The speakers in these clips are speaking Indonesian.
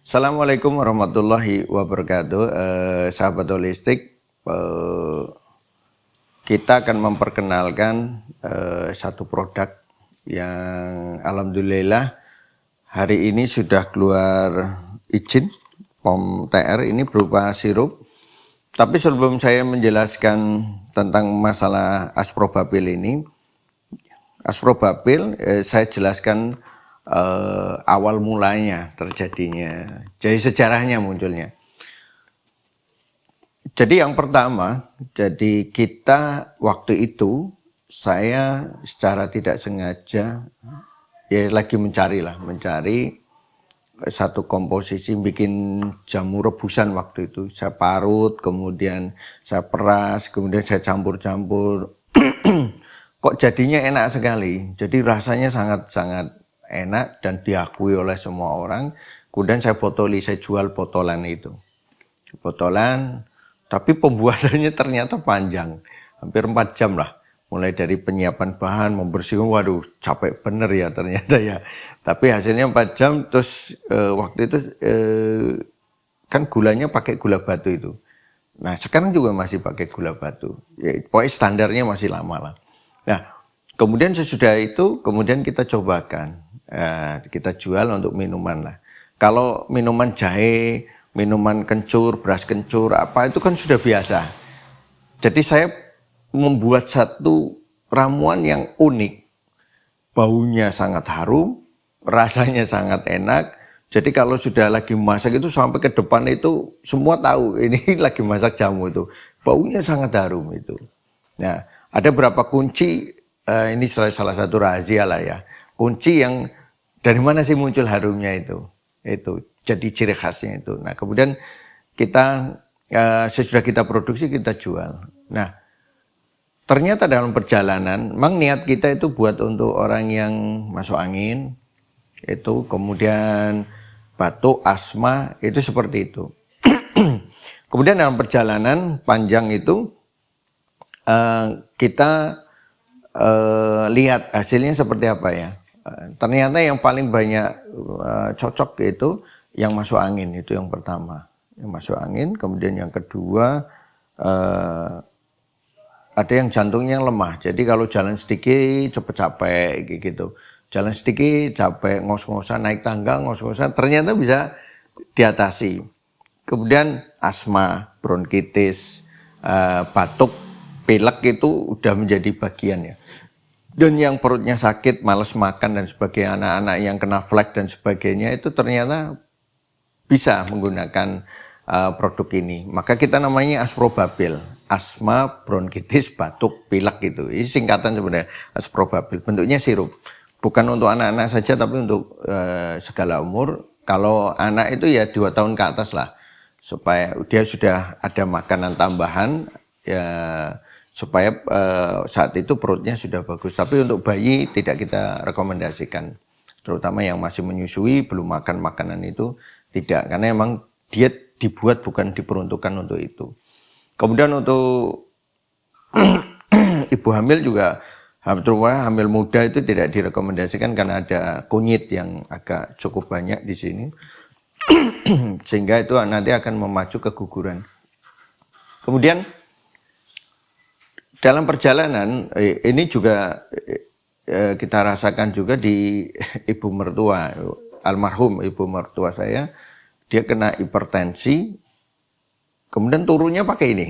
Assalamualaikum warahmatullahi wabarakatuh. Sahabat holistik, kita akan memperkenalkan satu produk yang alhamdulillah hari ini sudah keluar izin POM TR, ini berupa sirup. Tapi sebelum saya menjelaskan tentang masalah asprobabil ini, asprobabil saya jelaskan awal mulanya terjadinya, jadi sejarahnya munculnya. Jadi yang pertama, jadi kita waktu itu saya secara tidak sengaja ya lagi mencari satu komposisi bikin jamu rebusan waktu itu. Saya parut, kemudian saya peras, kemudian saya campur-campur. Kok jadinya enak sekali. Jadi rasanya sangat-sangat enak dan diakui oleh semua orang. Kemudian saya botoli, saya jual botolan itu. Botolan, tapi pembuatannya ternyata panjang. Hampir 4 jam lah. Mulai dari penyiapan bahan, membersihkan, waduh capek bener ya ternyata ya. Tapi hasilnya 4 jam, terus waktu itu kan gulanya pakai gula batu itu. Nah sekarang juga masih pakai gula batu. Ya, pokoknya standarnya masih lama lah. Nah kemudian sesudah itu, kemudian kita cobakan. Kita jual untuk minuman lah. Kalau minuman jahe, minuman kencur, beras kencur, apa itu kan sudah biasa. Jadi saya membuat satu ramuan yang unik, baunya sangat harum, rasanya sangat enak. Jadi kalau sudah lagi masak itu sampai ke depan itu semua tahu ini lagi masak jamu itu, baunya sangat harum itu. Nah, ada berapa kunci, ini salah satu rahasia lah ya. Kunci yang dari mana sih muncul harumnya itu jadi ciri khasnya itu. Nah, kemudian kita sesudah kita produksi kita jual. Nah, ternyata dalam perjalanan, memang niat kita itu buat untuk orang yang masuk angin, itu kemudian batuk, asma, itu seperti itu. Kemudian dalam perjalanan panjang itu kita lihat hasilnya seperti apa ya. Ternyata yang paling banyak cocok itu yang masuk angin, itu yang pertama. Yang masuk angin, kemudian yang kedua ada yang jantungnya lemah. Jadi kalau jalan sedikit cepet capek gitu. Jalan sedikit capek, ngos-ngosan, naik tangga, ngos-ngosan, ternyata bisa diatasi. Kemudian asma, bronkitis, batuk, pilek itu udah menjadi bagian ya. Dan yang perutnya sakit, malas makan dan sebagainya, anak-anak yang kena flek dan sebagainya itu ternyata bisa menggunakan produk ini. Maka kita namanya asprobabil, asma, bronkitis, batuk, pilek gitu. Ini singkatan sebenarnya asprobabil. Bentuknya sirup. Bukan untuk anak-anak saja tapi untuk segala umur. Kalau anak itu ya 2 tahun ke atas lah. Supaya dia sudah ada makanan tambahan ya, supaya saat itu perutnya sudah bagus. Tapi untuk bayi tidak kita rekomendasikan. Terutama yang masih menyusui, belum makan makanan itu tidak. Karena memang diet dibuat bukan diperuntukkan untuk itu. Kemudian untuk ibu hamil juga, terutama hamil muda itu tidak direkomendasikan karena ada kunyit yang agak cukup banyak di sini. Sehingga itu nanti akan memacu keguguran. Kemudian dalam perjalanan ini juga kita rasakan juga di ibu mertua, almarhum ibu mertua saya, dia kena hipertensi, kemudian turunnya pakai ini.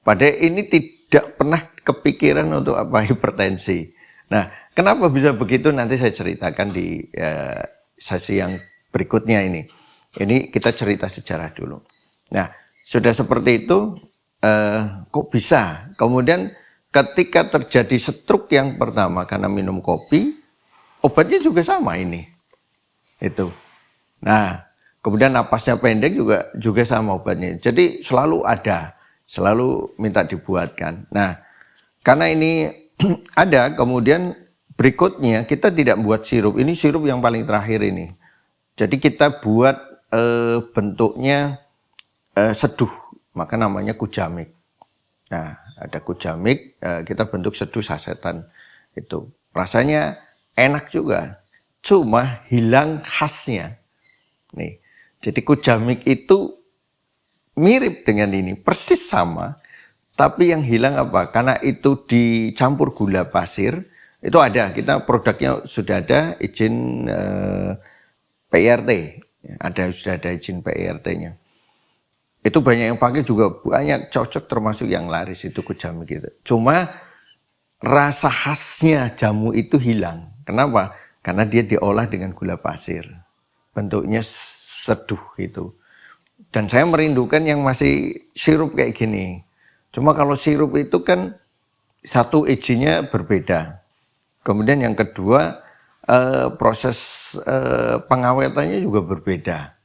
Padahal ini tidak pernah kepikiran untuk apa hipertensi. Nah, kenapa bisa begitu nanti saya ceritakan di sesi yang berikutnya ini. Ini kita cerita sejarah dulu. Nah, sudah seperti itu, kok bisa? Kemudian ketika terjadi stroke yang pertama karena minum kopi, obatnya juga sama ini. Itu. Nah, kemudian napasnya pendek juga sama obatnya. Jadi selalu ada, selalu minta dibuatkan. Nah, karena ini ada, kemudian berikutnya kita tidak buat sirup. Ini sirup yang paling terakhir ini. Jadi kita buat bentuknya seduh, maka namanya kujamik. Nah, ada kujamik, kita bentuk seduh sasetan itu. Rasanya enak juga, cuma hilang khasnya. Nih, Jadi kujamik itu mirip dengan ini, persis sama, tapi yang hilang apa? Karena itu dicampur gula pasir, itu ada, kita produknya sudah ada izin PIRT, sudah ada izin PIRT-nya. Itu banyak yang pakai juga, banyak cocok, termasuk yang laris itu kujamik gitu. Cuma rasa khasnya jamu itu hilang. Kenapa? Karena dia diolah dengan gula pasir. Bentuknya seduh gitu. Dan saya merindukan yang masih sirup kayak gini. Cuma kalau sirup itu kan satu izinnya berbeda. Kemudian yang kedua proses pengawetannya juga berbeda.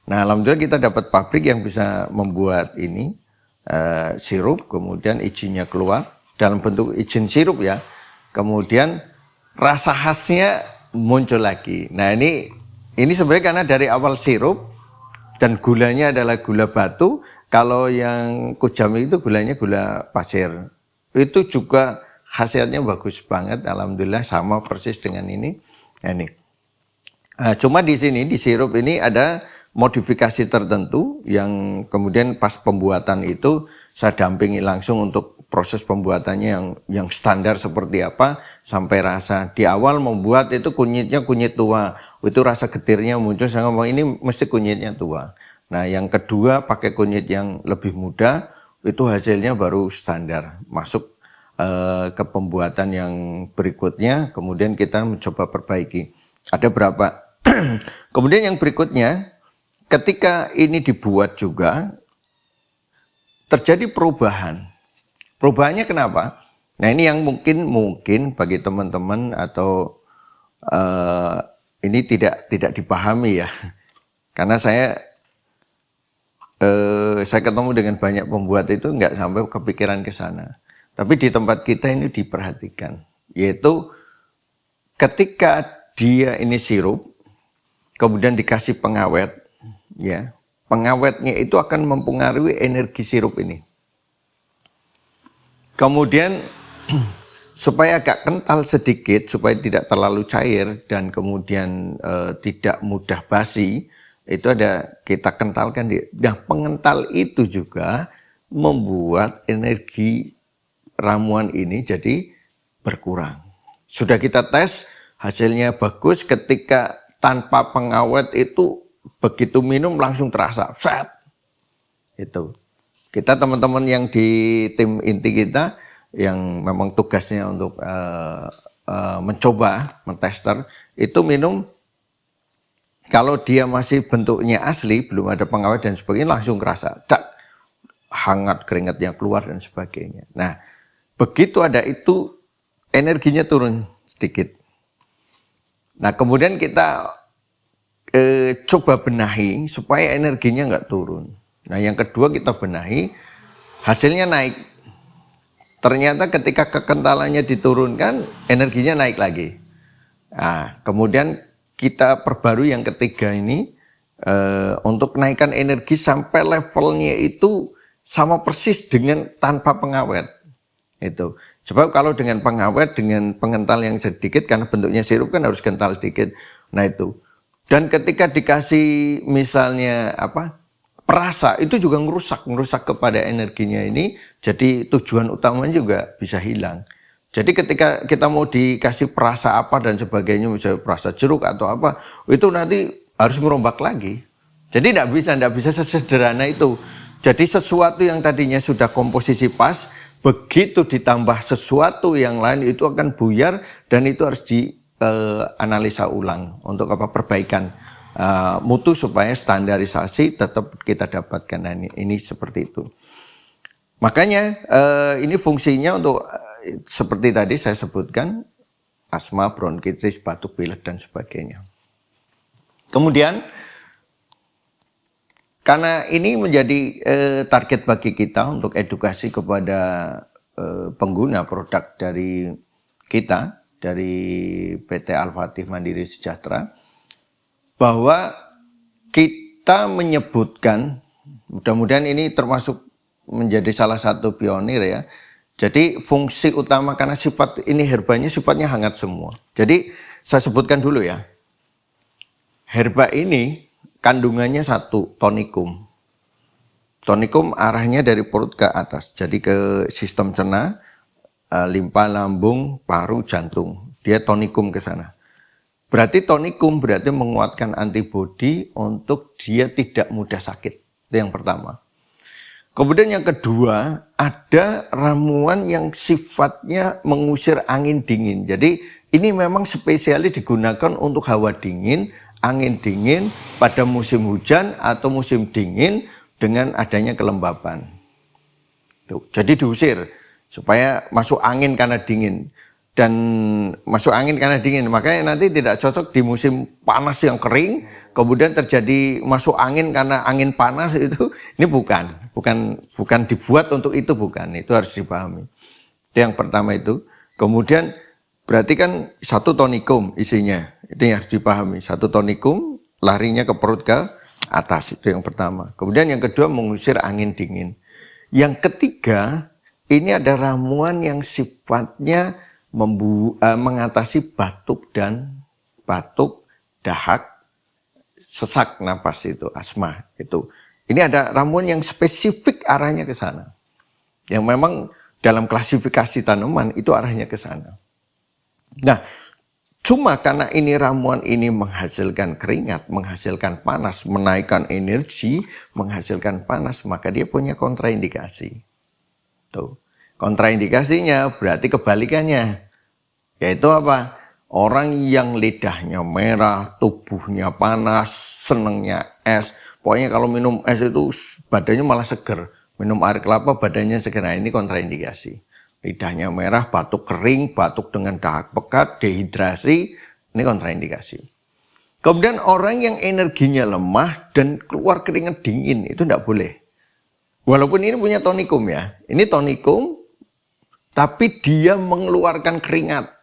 Nah, alhamdulillah kita dapat pabrik yang bisa membuat ini sirup, kemudian izinnya keluar dalam bentuk izin sirup ya. Kemudian rasa khasnya muncul lagi. Nah, ini sebenarnya karena dari awal sirup dan gulanya adalah gula batu. Kalau yang kujamik itu gulanya gula pasir. Itu juga khasiatnya bagus banget, alhamdulillah sama persis dengan ini. Nah, ini. Cuma di sini di sirup ini ada modifikasi tertentu yang kemudian pas pembuatan itu saya dampingi langsung untuk proses pembuatannya yang standar seperti apa sampai rasa. Di awal membuat itu kunyitnya kunyit tua, itu rasa getirnya muncul, saya ngomong ini mesti kunyitnya tua. Nah, yang kedua pakai kunyit yang lebih muda, itu hasilnya baru standar. Masuk ke pembuatan yang berikutnya, kemudian kita mencoba perbaiki. Ada berapa? Kemudian yang berikutnya, ketika ini dibuat juga, terjadi perubahan. Perubahannya kenapa? Nah, ini yang mungkin bagi teman-teman atau ini tidak dipahami ya. Karena saya ketemu dengan banyak pembuat itu nggak sampai kepikiran ke sana. Tapi di tempat kita ini diperhatikan, yaitu ketika dia ini sirup, kemudian dikasih pengawet, ya, pengawetnya itu akan mempengaruhi energi sirup ini. Kemudian supaya agak kental sedikit, supaya tidak terlalu cair dan kemudian tidak mudah basi, itu ada kita kentalkan. Nah, pengental itu juga membuat energi ramuan ini jadi berkurang. Sudah kita tes, hasilnya bagus. Ketika tanpa pengawet itu begitu minum langsung terasa, set. Itu. Kita teman-teman yang di tim inti kita yang memang tugasnya untuk mencoba, mentester, itu minum. Kalau dia masih bentuknya asli, belum ada pengawet dan sebagainya, langsung kerasa, cak, hangat, keringatnya keluar dan sebagainya. Nah, begitu ada itu, energinya turun sedikit. Nah, kemudian kita coba benahi supaya energinya nggak turun. Nah, yang kedua kita benahi, hasilnya naik. Ternyata ketika kekentalannya diturunkan, energinya naik lagi. Nah, kemudian kita perbarui yang ketiga ini, untuk naikkan energi sampai levelnya itu sama persis dengan tanpa pengawet. Itu. Sebab kalau dengan pengawet, dengan pengental yang sedikit, karena bentuknya sirup kan harus kental sedikit. Nah itu. Dan ketika dikasih misalnya perasa, itu juga ngerusak kepada energinya ini. Jadi tujuan utamanya juga bisa hilang. Jadi ketika kita mau dikasih perasa apa dan sebagainya, misalnya perasa jeruk atau apa, itu nanti harus merombak lagi. Jadi tidak bisa sesederhana itu. Jadi sesuatu yang tadinya sudah komposisi pas, begitu ditambah sesuatu yang lain itu akan buyar dan itu harus dianalisa ulang untuk perbaikan mutu supaya standarisasi tetap kita dapatkan. Nah, ini seperti itu. Makanya ini fungsinya untuk seperti tadi saya sebutkan asma, bronkitis, batuk pilek dan sebagainya. Kemudian karena ini menjadi target bagi kita untuk edukasi kepada pengguna produk dari kita, dari PT Al-Fatih Mandiri Sejahtera, bahwa kita menyebutkan, mudah-mudahan ini termasuk menjadi salah satu pionir ya. Jadi fungsi utama, karena sifat ini herbanya sifatnya hangat semua. Jadi saya sebutkan dulu ya. Herba ini kandungannya satu, tonikum. Tonikum arahnya dari perut ke atas, jadi ke sistem cerna, limpa, lambung, paru, jantung. Dia tonikum ke sana. Berarti tonikum berarti menguatkan antibodi untuk dia tidak mudah sakit. Itu yang pertama. Kemudian yang kedua, ada ramuan yang sifatnya mengusir angin dingin. Jadi ini memang spesialis digunakan untuk hawa dingin, angin dingin pada musim hujan atau musim dingin dengan adanya kelembapan. Tuh, jadi diusir supaya masuk angin karena dingin. Dan masuk angin karena dingin, makanya nanti tidak cocok di musim panas yang kering, kemudian terjadi masuk angin karena angin panas itu, ini bukan dibuat untuk itu, bukan, itu harus dipahami. Itu yang pertama itu. Kemudian berarti kan satu tonikum isinya, itu yang harus dipahami, satu tonikum larinya ke perut ke atas, itu yang pertama. Kemudian yang kedua mengusir angin dingin. Yang ketiga, ini ada ramuan yang sifatnya mengatasi batuk, dahak, sesak napas itu, asma itu. Ini ada ramuan yang spesifik arahnya ke sana. Yang memang dalam klasifikasi tanaman itu arahnya ke sana. Nah, cuma karena ini ramuan ini menghasilkan keringat, menghasilkan panas, menaikkan energi, menghasilkan panas, maka dia punya kontraindikasi. Tuh. Kontraindikasinya berarti kebalikannya. Yaitu apa? Orang yang lidahnya merah, tubuhnya panas, senengnya es. Pokoknya kalau minum es itu badannya malah seger. Minum air kelapa badannya seger. Nah, ini kontraindikasi. Lidahnya merah, batuk kering, batuk dengan dahak pekat, dehidrasi. Ini kontraindikasi. Kemudian orang yang energinya lemah dan keluar keringat dingin, itu tidak boleh. Walaupun ini punya tonikum ya. Ini tonikum, tapi dia mengeluarkan keringat.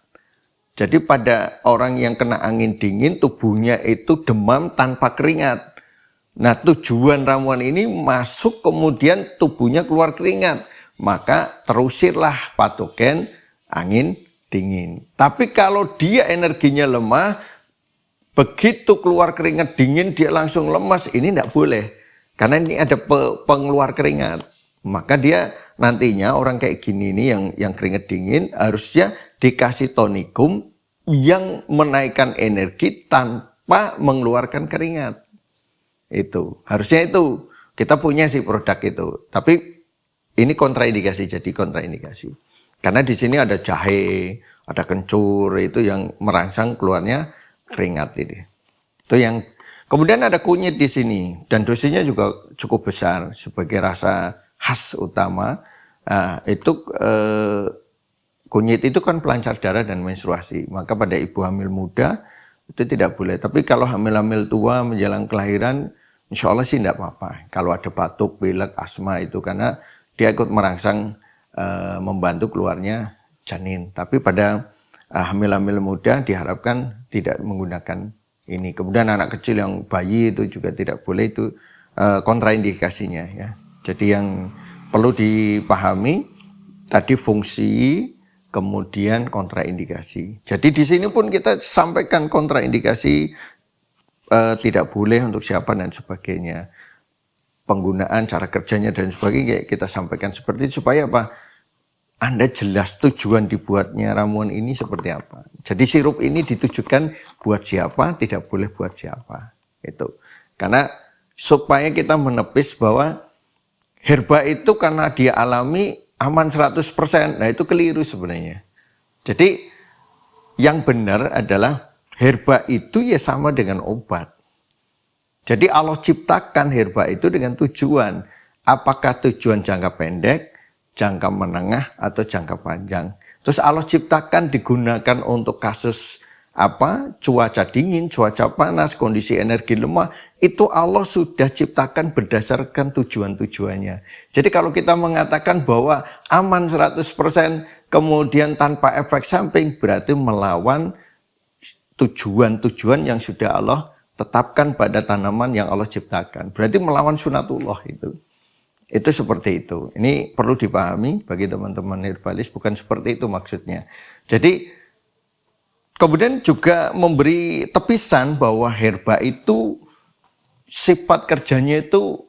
Jadi pada orang yang kena angin dingin, tubuhnya itu demam tanpa keringat. Nah, tujuan ramuan ini masuk kemudian tubuhnya keluar keringat. Maka terusirlah patogen angin dingin. Tapi kalau dia energinya lemah, begitu keluar keringat dingin dia langsung lemas, ini tidak boleh. Karena ini ada pengeluar keringat. Maka dia nantinya orang kayak gini ini yang keringat dingin harusnya dikasih tonikum yang menaikkan energi tanpa mengeluarkan keringat. Itu harusnya itu kita punya sih produk itu. Tapi ini kontraindikasi, jadi kontraindikasi. Karena di sini ada jahe, ada kencur itu yang merangsang keluarnya keringat ini. Itu yang kemudian ada kunyit di sini dan dosisnya juga cukup besar sebagai rasa khas utama. Kunyit itu kan pelancar darah dan menstruasi. Maka pada ibu hamil muda itu tidak boleh. Tapi kalau hamil-hamil tua menjelang kelahiran, insya Allah sih tidak apa-apa. Kalau ada batuk, pilek, asma itu karena dia ikut merangsang membantu keluarnya janin. Tapi pada hamil-hamil muda diharapkan tidak menggunakan ini. Kemudian anak kecil yang bayi itu juga tidak boleh, itu kontraindikasinya ya. Jadi yang perlu dipahami tadi fungsi, kemudian kontraindikasi. Jadi di sini pun kita sampaikan kontraindikasi tidak boleh untuk siapa dan sebagainya. Penggunaan, cara kerjanya dan sebagainya kita sampaikan seperti itu supaya apa? Anda jelas tujuan dibuatnya ramuan ini seperti apa. Jadi sirup ini ditujukan buat siapa, tidak boleh buat siapa. Itu. Karena supaya kita menepis bahwa herba itu karena dia alami aman 100%. Nah, itu keliru sebenarnya. Jadi yang benar adalah herba itu ya sama dengan obat. Jadi Allah ciptakan herba itu dengan tujuan. Apakah tujuan jangka pendek, jangka menengah, atau jangka panjang. Terus Allah ciptakan digunakan untuk kasus apa? Cuaca dingin, cuaca panas, kondisi energi lemah. Itu Allah sudah ciptakan berdasarkan tujuan-tujuannya. Jadi kalau kita mengatakan bahwa aman 100% kemudian tanpa efek samping, berarti melawan tujuan-tujuan yang sudah Allah tetapkan pada tanaman yang Allah ciptakan. Berarti melawan sunatullah itu. Itu seperti itu. Ini perlu dipahami bagi teman-teman herbalis, bukan seperti itu maksudnya. Jadi kemudian juga memberi tepisan bahwa herba itu sifat kerjanya itu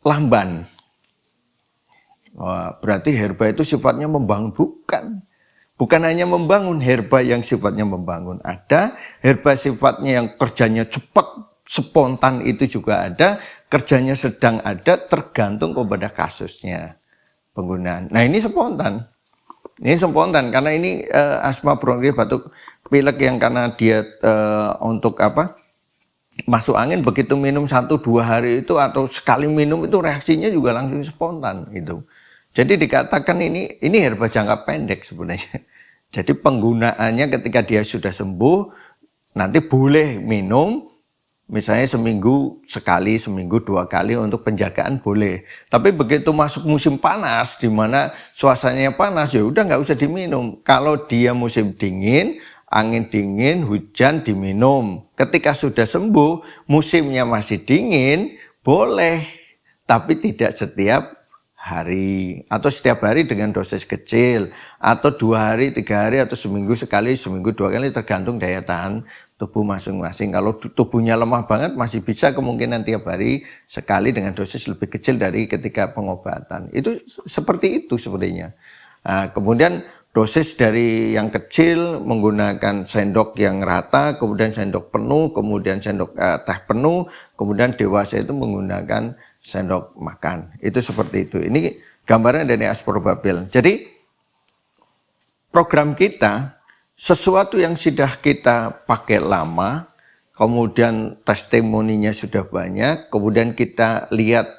lamban. Wah, berarti herba itu sifatnya membangun. Bukan hanya membangun herba yang sifatnya membangun. Ada herba sifatnya yang kerjanya cepat, spontan itu juga ada. Kerjanya sedang ada, tergantung kepada kasusnya penggunaan. Nah, ini spontan. Ini spontan karena ini asma, bronkitis, batuk pilek yang karena dia untuk apa? Masuk angin, begitu minum 1-2 hari itu atau sekali minum itu reaksinya juga langsung spontan itu. Jadi dikatakan ini herba jangka pendek sebenarnya. Jadi penggunaannya ketika dia sudah sembuh, nanti boleh minum, misalnya seminggu sekali, seminggu 2 kali untuk penjagaan boleh. Tapi begitu masuk musim panas, di mana suasananya panas, ya udah nggak usah diminum. Kalau dia musim dingin, angin dingin, hujan diminum. Ketika sudah sembuh, musimnya masih dingin, boleh. Tapi tidak setiap hari atau setiap hari dengan dosis kecil atau 2 hari, 3 hari atau seminggu sekali, seminggu 2 kali tergantung daya tahan tubuh masing-masing. Kalau tubuhnya lemah banget masih bisa kemungkinan tiap hari sekali dengan dosis lebih kecil dari ketika pengobatan. Itu seperti itu sebenarnya. Nah, kemudian dosis dari yang kecil menggunakan sendok yang rata, kemudian sendok penuh, kemudian sendok teh penuh, kemudian dewasa itu menggunakan sendok makan. Itu seperti itu. Ini gambaran dari ascorbabil. Jadi program kita sesuatu yang sudah kita pakai lama, kemudian testimoninya sudah banyak, kemudian kita lihat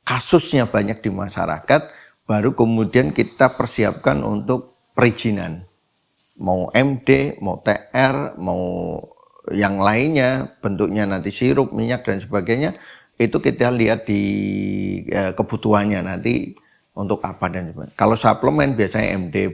kasusnya banyak di masyarakat, baru kemudian kita persiapkan untuk perizinan. Mau MD, mau TR, mau yang lainnya, bentuknya nanti sirup, minyak dan sebagainya, itu kita lihat di kebutuhannya nanti untuk apa dan sebagainya. Kalau suplemen biasanya MD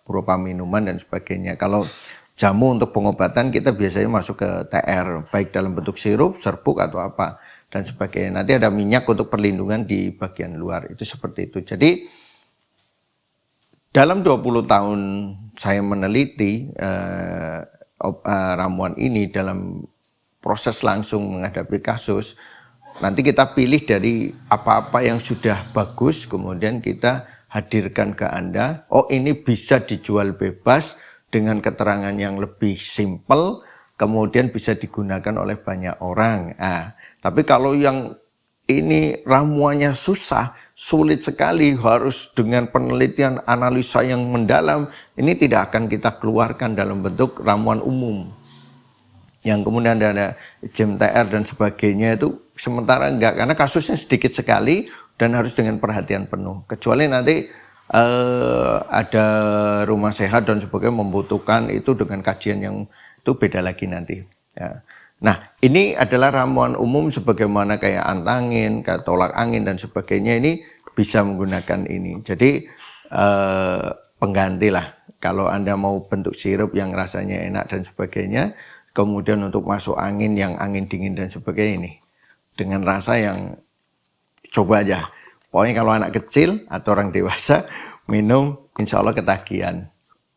berupa minuman dan sebagainya. Kalau jamu untuk pengobatan kita biasanya masuk ke TR, baik dalam bentuk sirup, serbuk atau apa dan sebagainya. Nanti ada minyak untuk perlindungan di bagian luar, itu seperti itu. Jadi dalam 20 tahun saya meneliti ramuan ini dalam proses langsung menghadapi kasus, nanti kita pilih dari apa-apa yang sudah bagus, kemudian kita hadirkan ke Anda. Oh, ini bisa dijual bebas dengan keterangan yang lebih simpel, kemudian bisa digunakan oleh banyak orang. Nah, tapi kalau yang ini ramuannya susah, sulit sekali, harus dengan penelitian analisa yang mendalam, ini tidak akan kita keluarkan dalam bentuk ramuan umum. Yang kemudian ada JMTR dan sebagainya itu sementara enggak, karena kasusnya sedikit sekali dan harus dengan perhatian penuh. Kecuali nanti ada rumah sehat dan sebagainya membutuhkan itu dengan kajian yang itu beda lagi nanti. Ya. Nah, ini adalah ramuan umum sebagaimana kayak antangin, kayak tolak angin dan sebagainya, ini bisa menggunakan ini. Jadi pengganti lah. Kalau Anda mau bentuk sirup yang rasanya enak dan sebagainya, kemudian untuk masuk angin yang angin dingin dan sebagainya ini. Dengan rasa yang coba aja. Pokoknya kalau anak kecil atau orang dewasa minum, insya Allah ketagihan.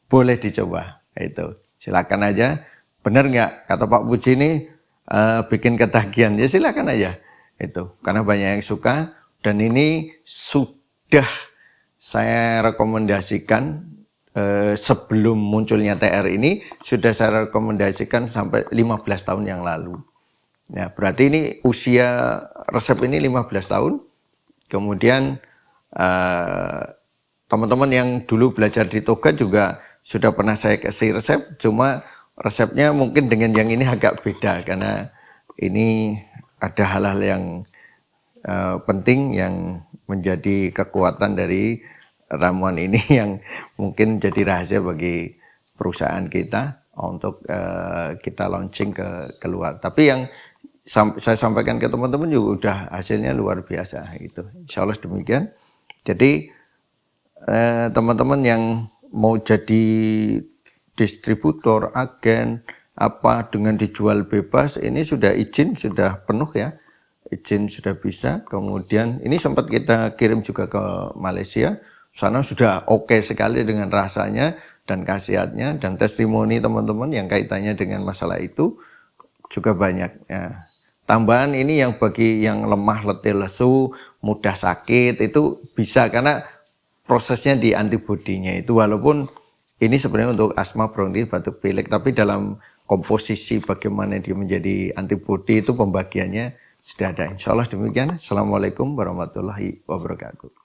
Boleh dicoba. Itu. Silakan aja. Benar nggak? Kata Pak Puji ini bikin ketagihan. Ya silakan aja. Itu. Karena banyak yang suka. Dan ini sudah saya rekomendasikan sebelum munculnya TR ini, sudah saya rekomendasikan sampai 15 tahun yang lalu. Ya, berarti ini usia resep ini 15 tahun. Kemudian teman-teman yang dulu belajar di Toga juga sudah pernah saya kasih resep, cuma resepnya mungkin dengan yang ini agak beda karena ini ada hal-hal yang penting yang menjadi kekuatan dari ramuan ini yang mungkin jadi rahasia bagi perusahaan kita untuk kita launching ke keluar. Tapi yang saya sampaikan ke teman-teman juga udah hasilnya luar biasa gitu. Insya Allah demikian. Jadi teman-teman yang mau jadi distributor, agen, apa dengan dijual bebas, ini sudah izin, sudah penuh ya. Izin sudah bisa. Kemudian ini sempat kita kirim juga ke Malaysia. Sana sudah oke sekali dengan rasanya dan khasiatnya, dan testimoni teman-teman yang kaitannya dengan masalah itu juga banyak ya. tambahan ini yang bagi yang lemah, letih, lesu, mudah sakit itu bisa karena prosesnya di antibodinya itu, walaupun ini sebenarnya untuk asma, bronkitis, batuk pilek, tapi dalam komposisi bagaimana dia menjadi antibodi itu pembagiannya sudah ada. Insya Allah demikian. Assalamualaikum warahmatullahi wabarakatuh.